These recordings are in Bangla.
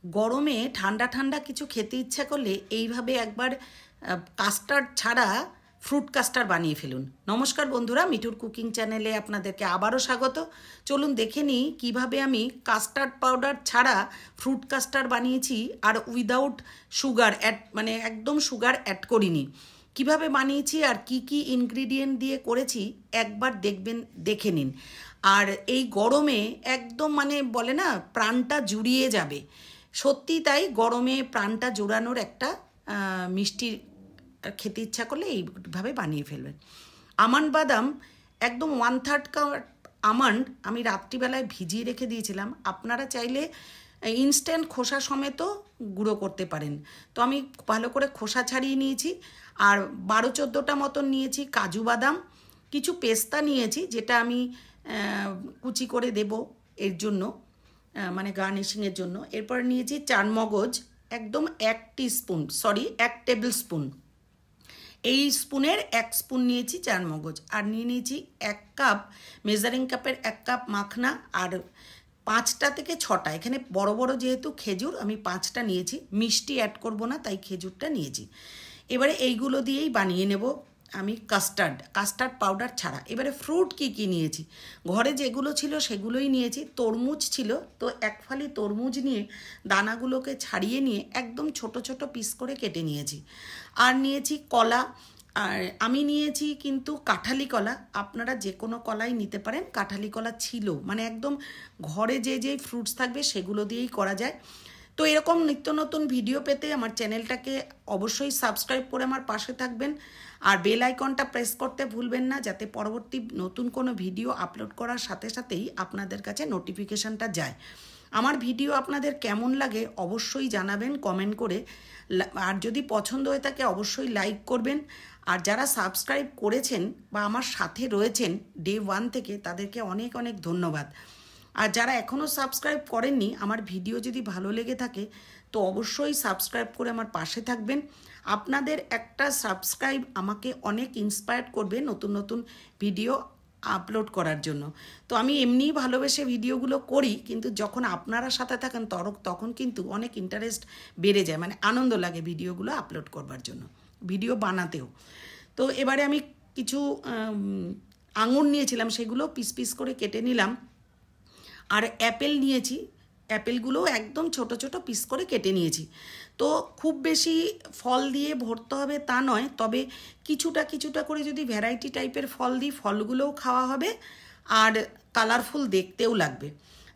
গরমে ঠান্ডা ঠান্ডা কিছু খেতে ইচ্ছা করলে এইভাবে একবার কাস্টার্ড ছাড়া ফ্রুট কাস্টার্ড বানিয়ে ফেলুন। নমস্কার বন্ধুরা, মিঠুর কুকিং চ্যানেলে আপনাদেরকে আবারও স্বাগত। চলুন দেখে নিই কীভাবে আমি কাস্টার্ড পাউডার ছাড়া ফ্রুট কাস্টার্ড বানিয়েছি, আর উইদাউট সুগার অ্যাড, মানে একদম সুগার অ্যাড করিনি। কিভাবে বানিয়েছি আর কি কি ইনগ্রিডিয়েন্ট দিয়ে করেছি একবার দেখে নিন। আর এই গরমে একদম মানে বলে না, প্রাণটা জুড়িয়ে যাবে। সত্যি তাই, গরমে প্রাণটা জোড়ানোর একটা মিষ্টি খেতে ইচ্ছা করলে এইভাবে বানিয়ে ফেলবেন। আমন্ড বাদাম একদম 1/3 কাপ আমন্ড আমি রাত্রিবেলায় ভিজিয়ে রেখে দিয়েছিলাম। আপনারা চাইলে ইনস্ট্যান্ট খোসা সমেতও গুঁড়ো করতে পারেন। তো আমি ভালো করে খোসা ছাড়িয়ে নিয়েছি। আর 12-14টা মতন নিয়েছি কাজু বাদাম, কিছু পেস্তা নিয়েছি যেটা আমি কুচি করে দেব এর জন্য, মানে গার্নিশিংয়ের জন্য। এরপর নিয়েছি চারমগজ, একদম 1 টেবিল স্পুন। এই স্পুনের 1 স্পুন নিয়েছি চারমগজ। আর নিয়ে নিয়েছি 1 কাপ, মেজারিং কাপের 1 কাপ মাখনা। আর 5টা থেকে 6টা, এখানে বড় বড় যেহেতু খেজুর আমি 5টা নিয়েছি, মিষ্টি অ্যাড করব না তাই খেজুরটা নিয়েছি। এবারে এইগুলো দিয়েই বানিয়ে নেব আমি কাস্টার্ড পাউডার ছাড়া। এবারে ফ্রুট কি কি নিয়েছি, ঘরে যেগুলো ছিল সেগুলোই নিয়েছি। তরমুজ ছিল, তো 1 ফালি তরমুজ নিয়ে দানাগুলোকে ছাড়িয়ে নিয়ে একদম ছোট ছোট পিস করে কেটে নিয়েছি। আর নিয়েছি কলা, আর আমি নিয়েছি কিন্তু কাঁঠালি কলা। আপনারা যে কোনো কলাই নিতে পারেন। কাঁঠালি কলা ছিল, মানে একদম ঘরে যে ফ্রুটস থাকবে সেগুলো দিয়েই করা যায়। তো এরকম নিত্য নতুন ভিডিও পেতে আমার চ্যানেলটাকে অবশ্যই সাবস্ক্রাইব করে আমার পাশে থাকবেন। আর বেল আইকনটা প্রেস করতে ভুলবেন না, যাতে পরবর্তী নতুন কোনো ভিডিও আপলোড করার সাথে সাথেই আপনাদের কাছে নোটিফিকেশানটা যায়। আমার ভিডিও আপনাদের কেমন লাগে অবশ্যই জানাবেন কমেন্ট করে। আর যদি পছন্দ হয়ে থাকে অবশ্যই লাইক করবেন। আর যারা সাবস্ক্রাইব করেছেন বা আমার সাথে রয়েছেন ডে 1 থেকে, তাদেরকে অনেক অনেক ধন্যবাদ। আর যারা এখনও সাবস্ক্রাইব করেননি, আমার ভিডিও যদি ভালো লেগে থাকে তো অবশ্যই সাবস্ক্রাইব করে আমার পাশে থাকবেন। আপনাদের একটা সাবস্ক্রাইব আমাকে অনেক ইন্সপায়ার করবে নতুন নতুন ভিডিও আপলোড করার জন্য। তো আমি এমনিই ভালোবেসে ভিডিওগুলো করি, কিন্তু যখন আপনারা সাথে থাকেন তখন কিন্তু অনেক ইন্টারেস্ট বেড়ে যায়, মানে আনন্দ লাগে ভিডিওগুলো আপলোড করবার জন্য, ভিডিও বানাতেও। তো এবারে আমি কিছু আঙুর নিয়েছিলাম, সেগুলো পিস পিস করে কেটে নিলাম। আর অ্যাপেল নিয়েছি, অ্যাপেলগুলোও একদম ছোট ছোট পিস করে কেটে নিয়েছি। তো খুব বেশি ফল দিয়ে ভরতে হবে তা নয়, তবে কিছুটা কিছুটা করে যদি ভ্যারাইটি টাইপের ফল দিই, ফলগুলোও খাওয়া হবে আর কালারফুল দেখতেও লাগবে।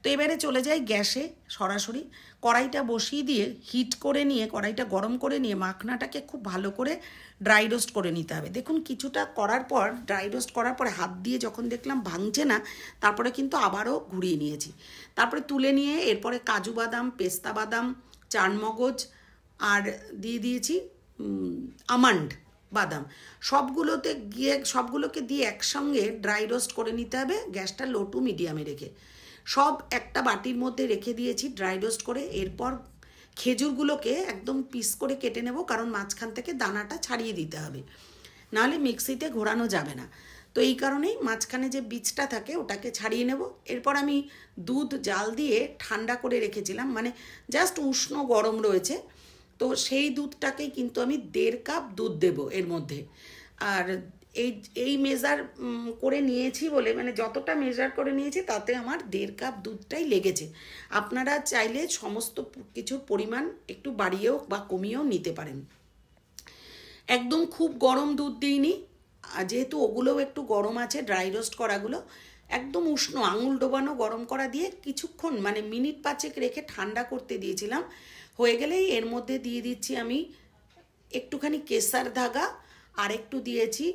তো এবারে চলে যাই গ্যাসে সরাসরি। কড়াইটা বসিয়ে দিয়ে হিট করে নিয়ে, কড়াইটা গরম করে নিয়ে মাখনাটাকে খুব ভালো করে ড্রাই রোস্ট করে নিতে হবে। দেখুন কিছুটা করার পর, ড্রাই রোস্ট করার পরে হাত দিয়ে যখন দেখলাম ভাঙছে না, তারপরে কিন্তু আবারও ঘুরিয়ে নিয়েছি। তারপরে তুলে নিয়ে এরপরে কাজু বাদাম, পেস্তা বাদাম, চারমগজ আর দিয়ে দিয়েছি আমন্ড বাদাম। সবগুলোকে দিয়ে একসঙ্গে ড্রাই রোস্ট করে নিতে হবে, গ্যাসটা লো টু মিডিয়ামে রেখে। সব একটা বাটির মধ্যে রেখে দিয়েছি ড্রাই রোস্ট করে। এরপর খেজুরগুলোকে একদম পিস করে কেটে নেব, কারণ মাঝখান থেকে দানাটা ছাড়িয়ে দিতে হবে, নাহলে মিক্সিতে ঘোরানো যাবে না। তো এই কারণেই মাঝখানে যে বীজটা থাকে ওটাকে ছাড়িয়ে নেব। এরপর আমি দুধ জাল দিয়ে ঠান্ডা করে রেখেছিলাম, মানে জাস্ট উষ্ণ গরম রয়েছে, তো সেই দুধটাকেই কিন্তু আমি 1.5 কাপ দুধ দেব এর মধ্যে। আর এই মেজার করে নিয়েছি বলে, মানে যতটা মেজার করে নিয়েছি তাতে আমার 1.5 কাপ দুধটাই লেগেছে। আপনারা চাইলে সমস্ত কিছুর পরিমাণ একটু বাড়িয়েও বা কমিয়েও নিতে পারেন। একদম খুব গরম দুধ দিইনি, যেহেতু ওগুলোও একটু গরম আছে, ড্রাই রোস্ট করাগুলো একদম উষ্ণ আঙুল ডোবানো গরম করা দিয়ে কিছুক্ষণ, মানে মিনিট 5 রেখে ঠান্ডা করতে দিয়েছিলাম। হয়ে গেলেই এর মধ্যে দিয়ে দিচ্ছি আমি একটুখানি কেসার ধাগা, আর একটু দিয়েছি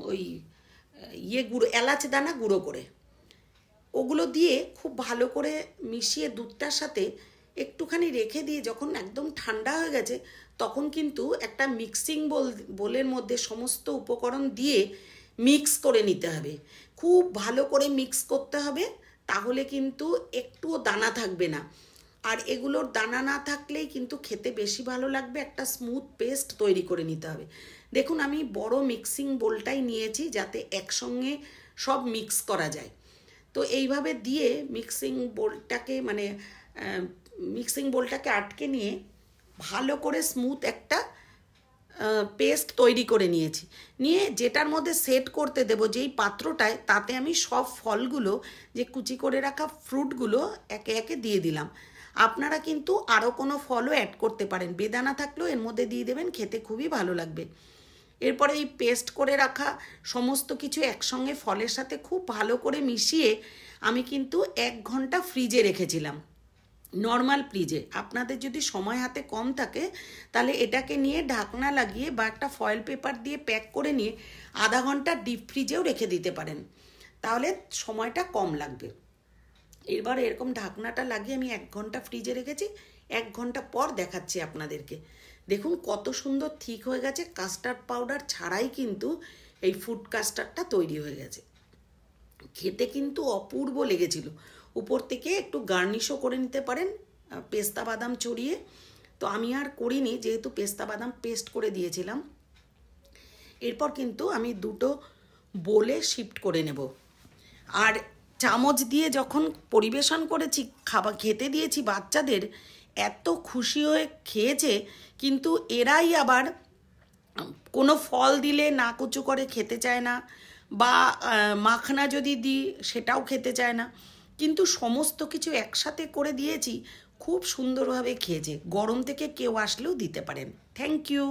ওই গুঁড়ো, এলাচ দানা গুঁড়ো করে। ওগুলো দিয়ে খুব ভালো করে মিশিয়ে দুধটার সাথে একটুখানি রেখে দিয়ে যখন একদম ঠান্ডা হয়ে গেছে, তখন কিন্তু একটা মিক্সিং বোলের মধ্যে সমস্ত উপকরণ দিয়ে মিক্স করে নিতে হবে। খুব ভালো করে মিক্স করতে হবে, তাহলে কিন্তু একটুও দানা থাকবে না। আর এগুলোর দানা না থাকলেই কিন্তু খেতে বেশি ভালো লাগবে। একটা স্মুথ পেস্ট তৈরি করে নিতে হবে। দেখুন আমি বড় মিক্সিং বোলটাই নিয়েছি, যাতে একসঙ্গে সব মিক্স করা যায়। তো এইভাবে দিয়ে মিক্সিং বোলটাকে, মানে মিক্সিং বোলটাকে আটকে নিয়ে ভালো করে স্মুথ একটা পেস্ট তৈরি করে নিয়েছি। নিয়ে যেটার মধ্যে সেট করতে দেবো যেই পাত্রটায়, তাতে আমি সব ফলগুলো, যে কুচি করে রাখা ফ্রুটগুলো একে একে দিয়ে দিলাম। আপনারা কিন্তু আরও কোনো ফলও অ্যাড করতে পারেন, বেদানা থাকলেও এর মধ্যে দিয়ে দেবেন, খেতে খুবই ভালো লাগবে। এরপরে এই পেস্ট করে রাখা সমস্ত কিছু একসঙ্গে ফলের সাথে খুব ভালো করে মিশিয়ে আমি কিন্তু 1 ঘন্টা ফ্রিজে রেখেছিলাম, নর্মাল ফ্রিজে। আপনাদের যদি সময় হাতে কম থাকে তাহলে এটাকে নিয়ে ঢাকনা লাগিয়ে বা একটা ফয়েল পেপার দিয়ে প্যাক করে নিয়ে আধা ঘন্টা ডিপ ফ্রিজেও রেখে দিতে পারেন, তাহলে সময়টা কম লাগবে। এবার এরকম ঢাকনাটা লাগিয়ে আমি 1 ঘন্টা ফ্রিজে রেখেছি। 1 ঘন্টা পর দেখাচ্ছি আপনাদেরকে। দেখুন কত সুন্দর ঠিক হয়ে গেছে, কাস্টার্ড পাউডার ছাড়াই কিন্তু এই ফুড কাস্টার্ডটা তৈরি হয়ে গেছে। খেতে কিন্তু অপূর্ব লেগেছিল। উপর থেকে একটু গার্নিশও করে নিতে পারেন পেস্তা বাদাম ছড়িয়ে, তো আমি আর করিনি যেহেতু পেস্তা বাদাম পেস্ট করে দিয়েছিলাম। এরপর কিন্তু আমি দুটো বোলে শিফট করে নেব। আর চামচ দিয়ে যখন পরিবেশন করেছি, খাবার খেতে দিয়েছি বাচ্চাদের, এত খুশি হয়ে খেয়েছে। কিন্তু এরাই আবার কোনো ফল দিলে না কুচু করে খেতে চায় না, বা মাখনা যদি দিই সেটাও খেতে চায় না। কিন্তু সমস্ত কিছু একসাথে করে দিয়েছি, খুব সুন্দরভাবে খেয়েছে। গরম থেকে কেউ আসলেও দিতে পারেন। Thank you.